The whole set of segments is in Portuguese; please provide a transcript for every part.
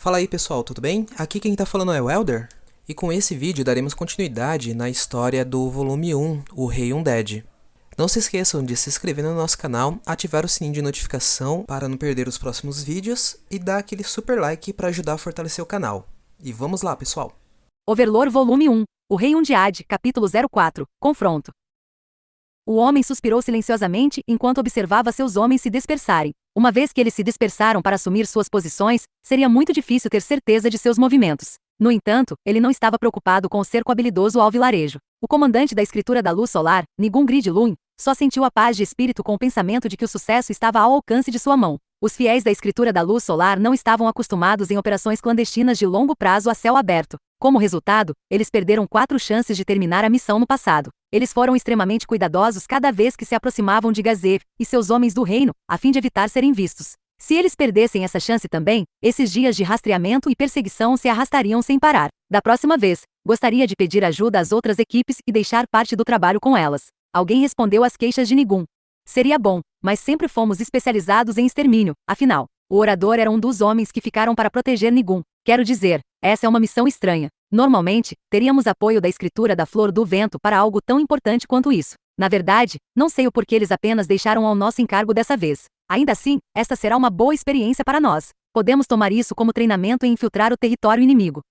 Fala aí pessoal, tudo bem? Aqui quem tá falando é o Elder, e com esse vídeo daremos continuidade na história do volume 1, O Rei Undead. Não se esqueçam de se inscrever no nosso canal, ativar o sininho de notificação para não perder os próximos vídeos e dar aquele super like para ajudar a fortalecer o canal. E vamos lá pessoal! Overlord Volume 1, O Rei Undead, capítulo 04, Confronto. O homem suspirou silenciosamente enquanto observava seus homens se dispersarem. Uma vez que eles se dispersaram para assumir suas posições, seria muito difícil ter certeza de seus movimentos. No entanto, ele não estava preocupado com o cerco habilidoso ao vilarejo. O comandante da escritura da luz solar, Nigun Gridlun, só sentiu a paz de espírito com o pensamento de que o sucesso estava ao alcance de sua mão. Os fiéis da escritura da luz solar não estavam acostumados em operações clandestinas de longo prazo a céu aberto. Como resultado, eles perderam 4 chances de terminar a missão no passado. Eles foram extremamente cuidadosos cada vez que se aproximavam de Gazev e seus homens do reino, a fim de evitar serem vistos. Se eles perdessem essa chance também, esses dias de rastreamento e perseguição se arrastariam sem parar. Da próxima vez, gostaria de pedir ajuda às outras equipes e deixar parte do trabalho com elas. Alguém respondeu às queixas de Nigun. Seria bom, mas sempre fomos especializados em extermínio, afinal. O orador era um dos homens que ficaram para proteger Nigun. Quero dizer, essa é uma missão estranha. Normalmente, teríamos apoio da escritura da Flor do Vento para algo tão importante quanto isso. Na verdade, não sei o porquê eles apenas deixaram ao nosso encargo dessa vez. Ainda assim, esta será uma boa experiência para nós. Podemos tomar isso como treinamento em infiltrar o território inimigo.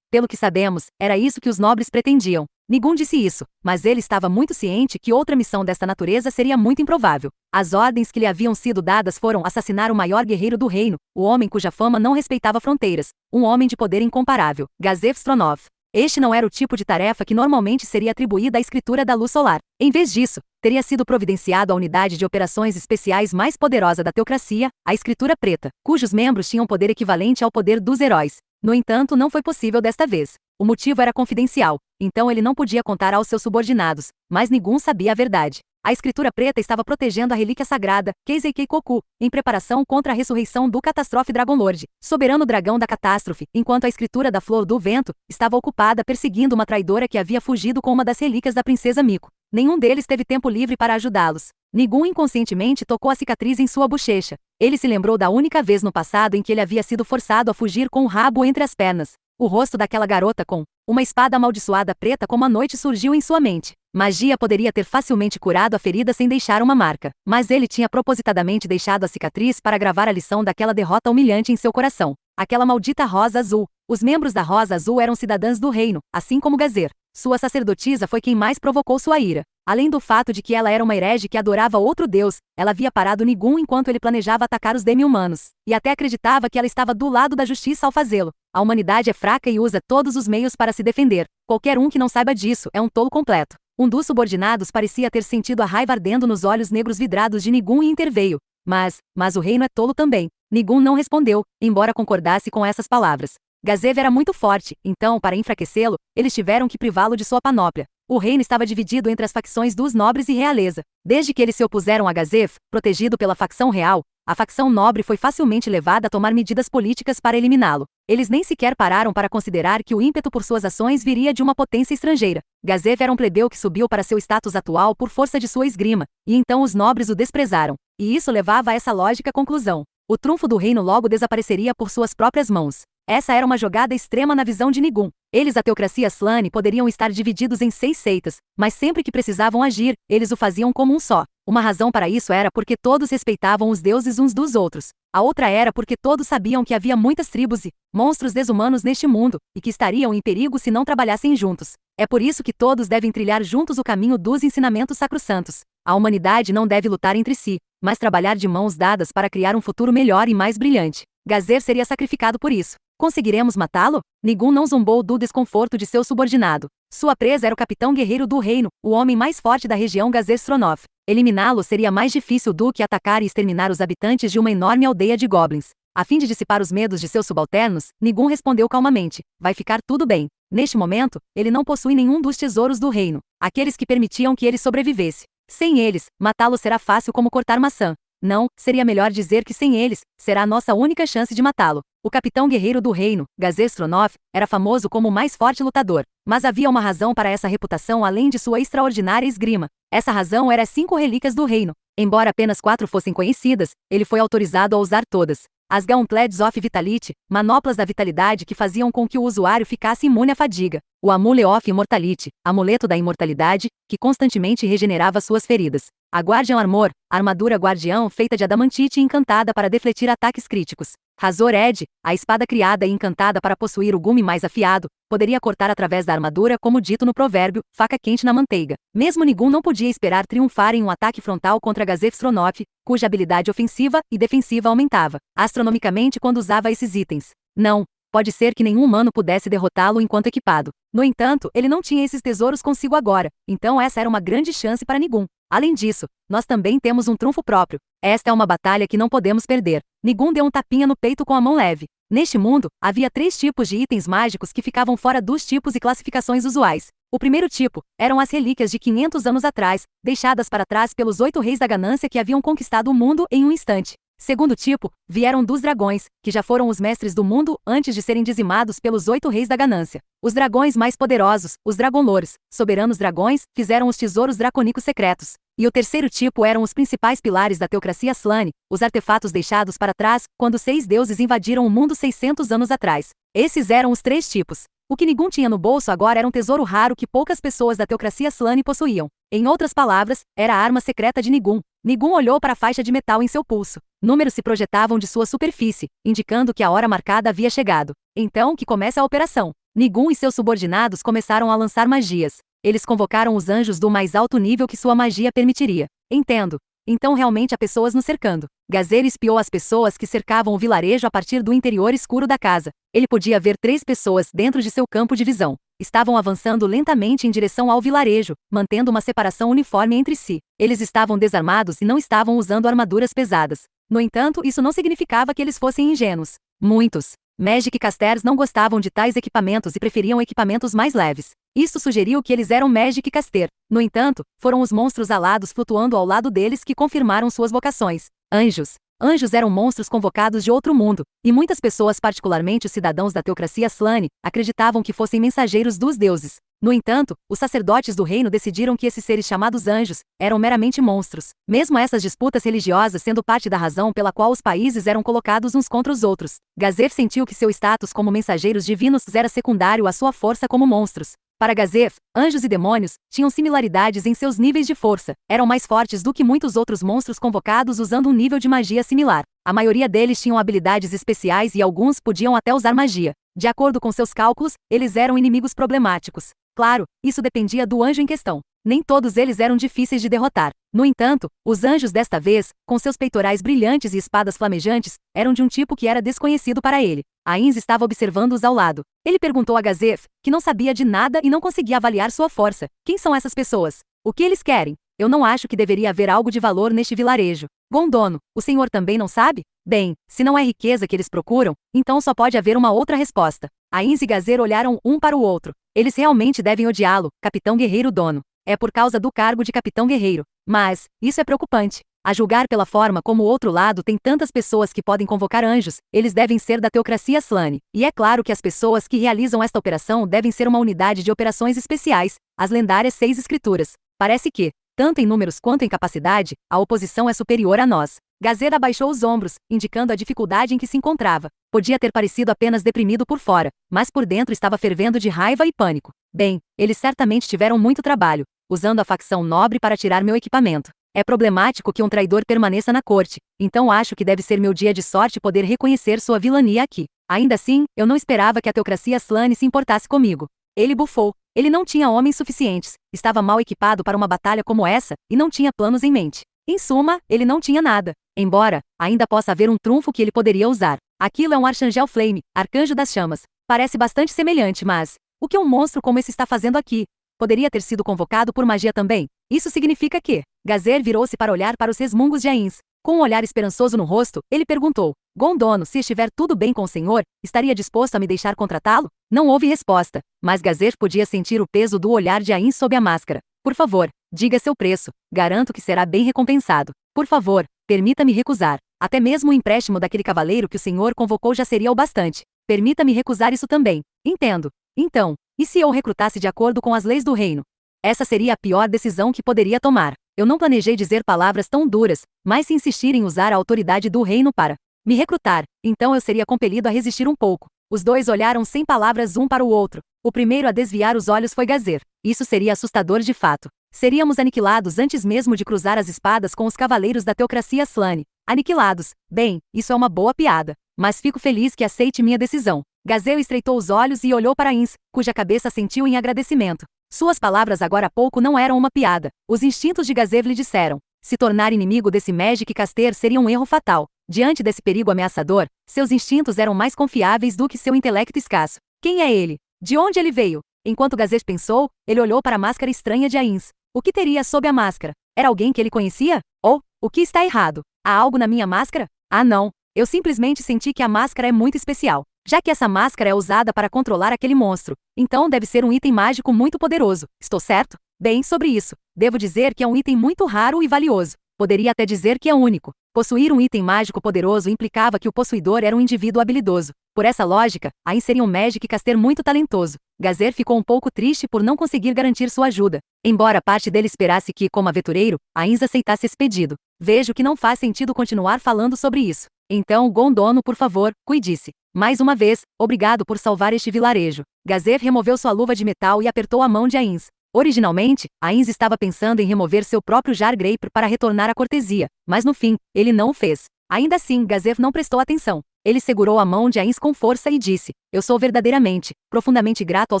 Pelo que sabemos, era isso que os nobres pretendiam. Nigun disse isso, mas ele estava muito ciente que outra missão desta natureza seria muito improvável. As ordens que lhe haviam sido dadas foram assassinar o maior guerreiro do reino, o homem cuja fama não respeitava fronteiras, um homem de poder incomparável, Gazev Stronov. Este não era o tipo de tarefa que normalmente seria atribuída à escritura da luz solar. Em vez disso, teria sido providenciado à unidade de operações especiais mais poderosa da teocracia, a escritura preta, cujos membros tinham poder equivalente ao poder dos heróis. No entanto, não foi possível desta vez. O motivo era confidencial, então ele não podia contar aos seus subordinados, mas Nigun sabia a verdade. A escritura preta estava protegendo a relíquia sagrada, Keizei-Keikoku, em preparação contra a ressurreição do Catástrofe Dragonlord, soberano dragão da catástrofe, enquanto a escritura da Flor do Vento estava ocupada perseguindo uma traidora que havia fugido com uma das relíquias da princesa Miko. Nenhum deles teve tempo livre para ajudá-los. Nigun inconscientemente tocou a cicatriz em sua bochecha. Ele se lembrou da única vez no passado em que ele havia sido forçado a fugir com o rabo entre as pernas. O rosto daquela garota com uma espada amaldiçoada preta como a noite surgiu em sua mente. Magia poderia ter facilmente curado a ferida sem deixar uma marca, mas ele tinha propositadamente deixado a cicatriz para gravar a lição daquela derrota humilhante em seu coração. Aquela maldita Rosa Azul. Os membros da Rosa Azul eram cidadãs do reino, assim como Gazer. Sua sacerdotisa foi quem mais provocou sua ira. Além do fato de que ela era uma herege que adorava outro deus, ela havia parado Nigun enquanto ele planejava atacar os demi-humanos, e até acreditava que ela estava do lado da justiça ao fazê-lo. A humanidade é fraca e usa todos os meios para se defender. Qualquer um que não saiba disso é um tolo completo. Um dos subordinados parecia ter sentido a raiva ardendo nos olhos negros vidrados de Nigun e interveio. Mas o reino é tolo também. Nigun não respondeu, embora concordasse com essas palavras. Gazev era muito forte, então, para enfraquecê-lo, eles tiveram que privá-lo de sua panóplia. O reino estava dividido entre as facções dos nobres e realeza. Desde que eles se opuseram a Gazev, protegido pela facção real, a facção nobre foi facilmente levada a tomar medidas políticas para eliminá-lo. Eles nem sequer pararam para considerar que o ímpeto por suas ações viria de uma potência estrangeira. Gazev era um plebeu que subiu para seu status atual por força de sua esgrima, e então os nobres o desprezaram. E isso levava a essa lógica conclusão. O trunfo do reino logo desapareceria por suas próprias mãos. Essa era uma jogada extrema na visão de Nigun. Eles, a teocracia Slane, poderiam estar divididos em 6 seitas, mas sempre que precisavam agir, eles o faziam como um só. Uma razão para isso era porque todos respeitavam os deuses uns dos outros. A outra era porque todos sabiam que havia muitas tribos e monstros desumanos neste mundo, e que estariam em perigo se não trabalhassem juntos. É por isso que todos devem trilhar juntos o caminho dos ensinamentos sacrossantos. A humanidade não deve lutar entre si, mas trabalhar de mãos dadas para criar um futuro melhor e mais brilhante. Gazer seria sacrificado por isso. Conseguiremos matá-lo? Nigun não zombou do desconforto de seu subordinado. Sua presa era o capitão guerreiro do reino, o homem mais forte da região Gazer Stronov. Eliminá-lo seria mais difícil do que atacar e exterminar os habitantes de uma enorme aldeia de goblins. A fim de dissipar os medos de seus subalternos, Nigun respondeu calmamente: vai ficar tudo bem. Neste momento, ele não possui nenhum dos tesouros do reino, aqueles que permitiam que ele sobrevivesse. Sem eles, matá-lo será fácil como cortar maçã. Não, seria melhor dizer que sem eles, será a nossa única chance de matá-lo. O capitão guerreiro do reino, Gazer Stronov, era famoso como o mais forte lutador. Mas havia uma razão para essa reputação além de sua extraordinária esgrima. Essa razão era as 5 relíquias do reino. Embora apenas 4 fossem conhecidas, ele foi autorizado a usar todas. As Gauntlets of Vitality, manoplas da vitalidade que faziam com que o usuário ficasse imune à fadiga. O Amule of Immortality, amuleto da imortalidade, que constantemente regenerava suas feridas. A Guardian Armor, armadura guardião feita de adamantite e encantada para defletir ataques críticos. Razor Edge, a espada criada e encantada para possuir o gume mais afiado, poderia cortar através da armadura como dito no provérbio, faca quente na manteiga. Mesmo Nigun não podia esperar triunfar em um ataque frontal contra Gazef Stronov, cuja habilidade ofensiva e defensiva aumentava astronomicamente quando usava esses itens. Não, pode ser que nenhum humano pudesse derrotá-lo enquanto equipado. No entanto, ele não tinha esses tesouros consigo agora, então essa era uma grande chance para Nigun. Além disso, nós também temos um trunfo próprio. Esta é uma batalha que não podemos perder. Nigun deu um tapinha no peito com a mão leve. Neste mundo, havia 3 tipos de itens mágicos que ficavam fora dos tipos e classificações usuais. O primeiro tipo eram as relíquias de 500 anos atrás, deixadas para trás pelos 8 reis da ganância que haviam conquistado o mundo em um instante. Segundo tipo, vieram dos dragões, que já foram os mestres do mundo antes de serem dizimados pelos 8 reis da ganância. Os dragões mais poderosos, os Dragonlores, soberanos dragões, fizeram os tesouros draconicos secretos. E o terceiro tipo eram os principais pilares da teocracia Slane, os artefatos deixados para trás quando 6 deuses invadiram o mundo 600 anos atrás. Esses eram os 3 tipos. O que Nigun tinha no bolso agora era um tesouro raro que poucas pessoas da teocracia Slane possuíam. Em outras palavras, era a arma secreta de Nigun. Nigun olhou para a faixa de metal em seu pulso. Números se projetavam de sua superfície, indicando que a hora marcada havia chegado. Então, que comece a operação. Nigun e seus subordinados começaram a lançar magias. Eles convocaram os anjos do mais alto nível que sua magia permitiria. Entendo. Então realmente há pessoas nos cercando. Gazer espiou as pessoas que cercavam o vilarejo a partir do interior escuro da casa. Ele podia ver 3 pessoas dentro de seu campo de visão. Estavam avançando lentamente em direção ao vilarejo, mantendo uma separação uniforme entre si. Eles estavam desarmados e não estavam usando armaduras pesadas. No entanto, isso não significava que eles fossem ingênuos. Muitos Magic Casters não gostavam de tais equipamentos e preferiam equipamentos mais leves. Isto sugeriu que eles eram Magic Caster. No entanto, foram os monstros alados flutuando ao lado deles que confirmaram suas vocações. Anjos. Anjos eram monstros convocados de outro mundo, e muitas pessoas, particularmente os cidadãos da teocracia Slane, acreditavam que fossem mensageiros dos deuses. No entanto, os sacerdotes do reino decidiram que esses seres chamados anjos eram meramente monstros. Mesmo essas disputas religiosas sendo parte da razão pela qual os países eram colocados uns contra os outros, Gazef sentiu que seu status como mensageiros divinos era secundário à sua força como monstros. Para Gazef, anjos e demônios tinham similaridades em seus níveis de força, eram mais fortes do que muitos outros monstros convocados usando um nível de magia similar. A maioria deles tinham habilidades especiais e alguns podiam até usar magia. De acordo com seus cálculos, eles eram inimigos problemáticos. Claro, isso dependia do anjo em questão. Nem todos eles eram difíceis de derrotar. No entanto, os anjos desta vez, com seus peitorais brilhantes e espadas flamejantes, eram de um tipo que era desconhecido para ele. Ainz estava observando-os ao lado. Ele perguntou a Gazef, que não sabia de nada e não conseguia avaliar sua força. Quem são essas pessoas? O que eles querem? Eu não acho que deveria haver algo de valor neste vilarejo. Gondolno, o senhor também não sabe? Bem, se não é riqueza que eles procuram, então só pode haver uma outra resposta. Ainz e Gazer olharam um para o outro. Eles realmente devem odiá-lo, Capitão Guerreiro Dono. É por causa do cargo de Capitão Guerreiro. Mas, isso é preocupante. A julgar pela forma como o outro lado tem tantas pessoas que podem convocar anjos, eles devem ser da teocracia Slane. E é claro que as pessoas que realizam esta operação devem ser uma unidade de operações especiais, as lendárias 6 escrituras. Parece que, tanto em números quanto em capacidade, a oposição é superior a nós. Gazer abaixou os ombros, indicando a dificuldade em que se encontrava. Podia ter parecido apenas deprimido por fora, mas por dentro estava fervendo de raiva e pânico. Bem, eles certamente tiveram muito trabalho, usando a facção nobre para tirar meu equipamento. É problemático que um traidor permaneça na corte, então acho que deve ser meu dia de sorte poder reconhecer sua vilania aqui. Ainda assim, eu não esperava que a teocracia Slane se importasse comigo. Ele bufou. Ele não tinha homens suficientes, estava mal equipado para uma batalha como essa, e não tinha planos em mente. Em suma, ele não tinha nada. Embora, ainda possa haver um trunfo que ele poderia usar. Aquilo é um Archangel Flame, Arcanjo das Chamas. Parece bastante semelhante, mas... o que um monstro como esse está fazendo aqui? Poderia ter sido convocado por magia também? Isso significa que... Gazer virou-se para olhar para os resmungos de Ainz. Com um olhar esperançoso no rosto, ele perguntou: Gondolno, se estiver tudo bem com o senhor, estaria disposto a me deixar contratá-lo? Não houve resposta, mas Gazer podia sentir o peso do olhar de Ainz sob a máscara. Por favor, diga seu preço. Garanto que será bem recompensado. Por favor, permita-me recusar. Até mesmo o empréstimo daquele cavaleiro que o senhor convocou já seria o bastante. Permita-me recusar isso também. Entendo. Então, e se eu o recrutasse de acordo com as leis do reino? Essa seria a pior decisão que poderia tomar. Eu não planejei dizer palavras tão duras, mas se insistir em usar a autoridade do reino para... me recrutar, então eu seria compelido a resistir um pouco. Os dois olharam sem palavras um para o outro. O primeiro a desviar os olhos foi Gazer. Isso seria assustador de fato. Seríamos aniquilados antes mesmo de cruzar as espadas com os cavaleiros da teocracia Slane. Aniquilados. Bem, isso é uma boa piada. Mas fico feliz que aceite minha decisão. Gazel estreitou os olhos e olhou para Ins, cuja cabeça assentiu em agradecimento. Suas palavras agora há pouco não eram uma piada. Os instintos de Gazev lhe disseram. Se tornar inimigo desse Magic Caster seria um erro fatal. Diante desse perigo ameaçador, seus instintos eram mais confiáveis do que seu intelecto escasso. Quem é ele? De onde ele veio? Enquanto Gazev pensou, ele olhou para a máscara estranha de Ains. O que teria sob a máscara? Era alguém que ele conhecia? Ou, o que está errado? Há algo na minha máscara? Ah não. Eu simplesmente senti que a máscara é muito especial. Já que essa máscara é usada para controlar aquele monstro, então deve ser um item mágico muito poderoso. Estou certo? Bem, sobre isso, devo dizer que é um item muito raro e valioso. Poderia até dizer que é único. Possuir um item mágico poderoso implicava que o possuidor era um indivíduo habilidoso. Por essa lógica, Ain seria um Magic Caster muito talentoso. Gazer ficou um pouco triste por não conseguir garantir sua ajuda. Embora parte dele esperasse que, como aventureiro, Ains aceitasse esse pedido. Vejo que não faz sentido continuar falando sobre isso. Então, Gondono, por favor, cuide-se. Mais uma vez, obrigado por salvar este vilarejo. Gazer removeu sua luva de metal e apertou a mão de Ains. Originalmente, Ains estava pensando em remover seu próprio Jar Grape para retornar à cortesia, mas no fim, ele não o fez. Ainda assim, Gazer não prestou atenção. Ele segurou a mão de Ains com força e disse: Eu sou verdadeiramente, profundamente grato ao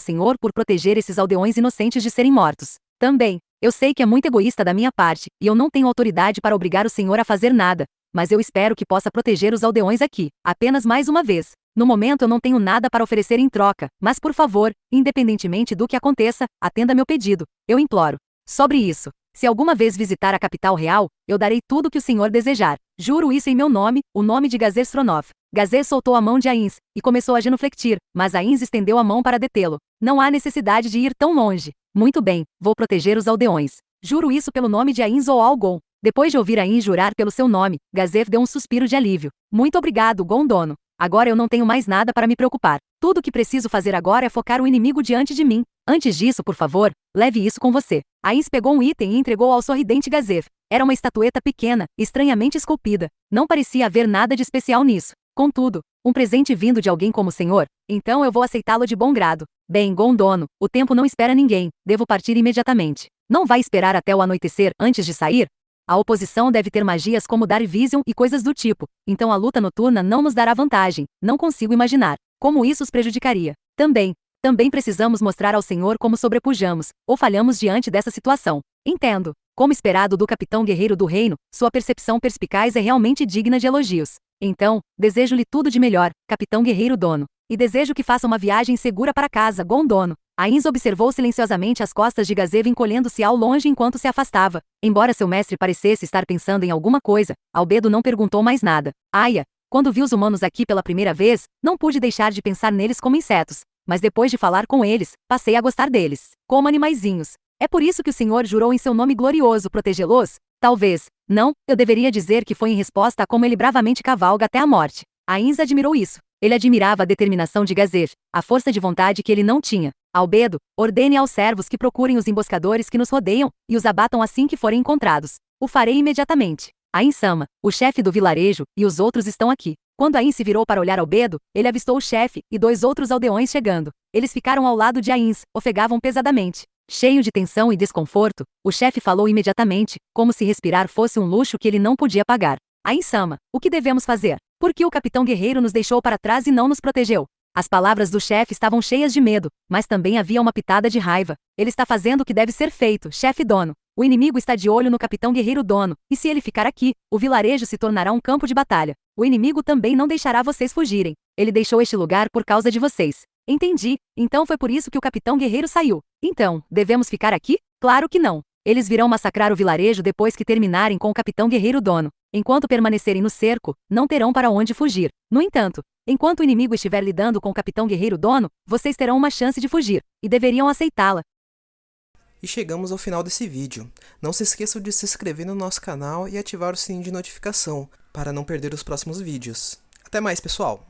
Senhor por proteger esses aldeões inocentes de serem mortos. Também, eu sei que é muito egoísta da minha parte, e eu não tenho autoridade para obrigar o Senhor a fazer nada, mas eu espero que possa proteger os aldeões aqui, apenas mais uma vez. No momento eu não tenho nada para oferecer em troca, mas por favor, independentemente do que aconteça, atenda meu pedido, eu imploro. Sobre isso, se alguma vez visitar a capital real, eu darei tudo o que o senhor desejar. Juro isso em meu nome, o nome de Gazer Stronov. Gazer soltou a mão de Ains, e começou a genuflectir, mas Ains estendeu a mão para detê-lo. Não há necessidade de ir tão longe. Muito bem, vou proteger os aldeões. Juro isso pelo nome de Ains ou Algon. Depois de ouvir Ains jurar pelo seu nome, Gazer deu um suspiro de alívio. Muito obrigado, Gondono. Agora eu não tenho mais nada para me preocupar. Tudo o que preciso fazer agora é focar o inimigo diante de mim. Antes disso, por favor, leve isso com você. Ains pegou um item e entregou ao sorridente Gazer. Era uma estatueta pequena, estranhamente esculpida. Não parecia haver nada de especial nisso. Contudo, um presente vindo de alguém como o senhor, então eu vou aceitá-lo de bom grado. Bem, Gondono, o tempo não espera ninguém. Devo partir imediatamente. Não vai esperar até o anoitecer antes de sair? A oposição deve ter magias como Dark Vision e coisas do tipo, então a luta noturna não nos dará vantagem. Não consigo imaginar como isso os prejudicaria. Também precisamos mostrar ao Senhor como sobrepujamos, ou falhamos diante dessa situação. Entendo. Como esperado do capitão guerreiro do reino, sua percepção perspicaz é realmente digna de elogios. Então, desejo-lhe tudo de melhor, capitão guerreiro dono. E desejo que faça uma viagem segura para casa, Gondono. Ains observou silenciosamente as costas de Gazev encolhendo-se ao longe enquanto se afastava. Embora seu mestre parecesse estar pensando em alguma coisa, Albedo não perguntou mais nada. Aia, quando vi os humanos aqui pela primeira vez, não pude deixar de pensar neles como insetos. Mas depois de falar com eles, passei a gostar deles, como animaizinhos. É por isso que o Senhor jurou em seu nome glorioso protegê-los? Talvez. Não, eu deveria dizer que foi em resposta a como ele bravamente cavalga até a morte. Ains admirou isso. Ele admirava a determinação de Gazev, a força de vontade que ele não tinha. Albedo, ordene aos servos que procurem os emboscadores que nos rodeiam, e os abatam assim que forem encontrados. O farei imediatamente. Ain-sama, o chefe do vilarejo, e os outros estão aqui. Quando Ain se virou para olhar Albedo, ele avistou o chefe e 2 outros aldeões chegando. Eles ficaram ao lado de Ains, ofegavam pesadamente. Cheio de tensão e desconforto, o chefe falou imediatamente, como se respirar fosse um luxo que ele não podia pagar. Ain-sama, o que devemos fazer? Por que o capitão guerreiro nos deixou para trás e não nos protegeu? As palavras do chefe estavam cheias de medo, mas também havia uma pitada de raiva. Ele está fazendo o que deve ser feito, chefe dono. O inimigo está de olho no capitão guerreiro dono, e se ele ficar aqui, o vilarejo se tornará um campo de batalha. O inimigo também não deixará vocês fugirem. Ele deixou este lugar por causa de vocês. Entendi. Então foi por isso que o capitão guerreiro saiu. Então, devemos ficar aqui? Claro que não. Eles virão massacrar o vilarejo depois que terminarem com o capitão guerreiro dono. Enquanto permanecerem no cerco, não terão para onde fugir. No entanto, enquanto o inimigo estiver lidando com o capitão guerreiro dono, vocês terão uma chance de fugir, e deveriam aceitá-la. E chegamos ao final desse vídeo. Não se esqueçam de se inscrever no nosso canal e ativar o sininho de notificação, para não perder os próximos vídeos. Até mais, pessoal!